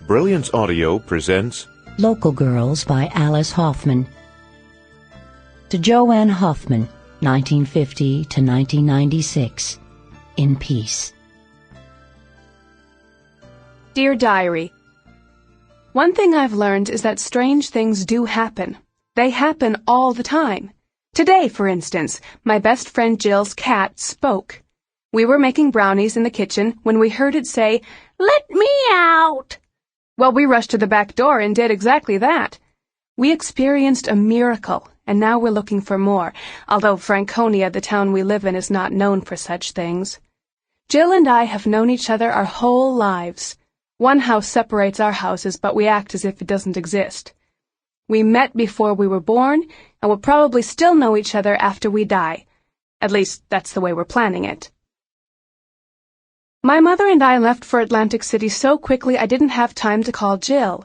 Brilliance Audio presents Local Girls by Alice Hoffman. To Joanne Hoffman, 1950 to 1996. In peace. Dear Diary, one thing I've learned is that strange things do happen. They happen all the time. Today, for instance, my best friend Jill's cat spoke. We were making brownies in the kitchen when we heard it say, "Let me out!" Well, we rushed to the back door and did exactly that. We experienced a miracle, and now we're looking for more, although Franconia, the town we live in, is not known for such things. Jill and I have known each other our whole lives. One house separates our houses, but we act as if it doesn't exist. We met before we were born, and will probably still know each other after we die. At least, that's the way we're planning it. My mother and I left for Atlantic City so quickly I didn't have time to call Jill.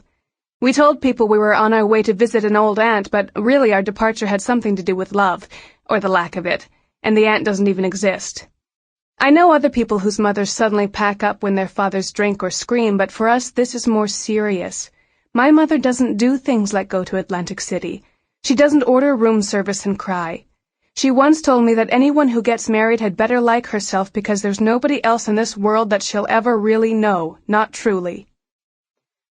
We told people we were on our way to visit an old aunt, but really our departure had something to do with love, or the lack of it, and the aunt doesn't even exist. I know other people whose mothers suddenly pack up when their fathers drink or scream, but for us this is more serious. My mother doesn't do things like go to Atlantic City. She doesn't order room service and cry. She once told me that anyone who gets married had better like herself because there's nobody else in this world that she'll ever really know, not truly.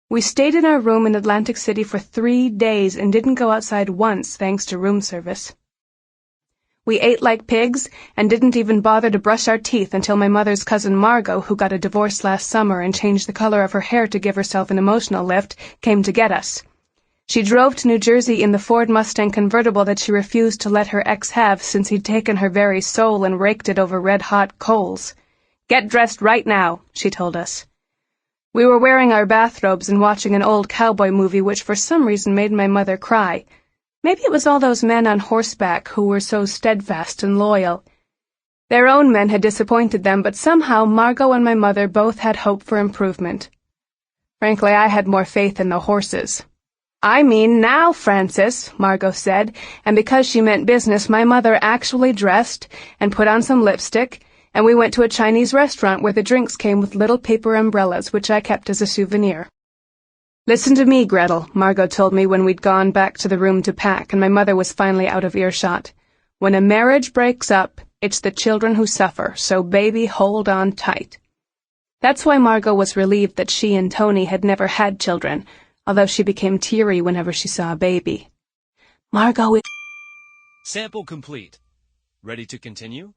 We stayed in our room in Atlantic City for 3 days and didn't go outside once thanks to room service. We ate like pigs and didn't even bother to brush our teeth until my mother's cousin Margot, who got a divorce last summer and changed the color of her hair to give herself an emotional lift, came to get us. She drove to New Jersey in the Ford Mustang convertible that she refused to let her ex have since he'd taken her very soul and raked it over red-hot coals. "Get dressed right now," she told us. We were wearing our bathrobes and watching an old cowboy movie which for some reason made my mother cry. Maybe it was all those men on horseback who were so steadfast and loyal. Their own men had disappointed them, but somehow Margot and my mother both had hope for improvement. Frankly, I had more faith in the horses. "I mean now, Francis," Margot said, and because she meant business, my mother actually dressed and put on some lipstick, and we went to a Chinese restaurant where the drinks came with little paper umbrellas, which I kept as a souvenir. "Listen to me, Gretel," Margot told me when we'd gone back to the room to pack, and my mother was finally out of earshot. "When a marriage breaks up, it's the children who suffer, so baby, hold on tight." That's why Margot was relieved that she and Tony had never had children, although she became teary whenever she saw a baby. Margot is... Sample complete. Ready to continue?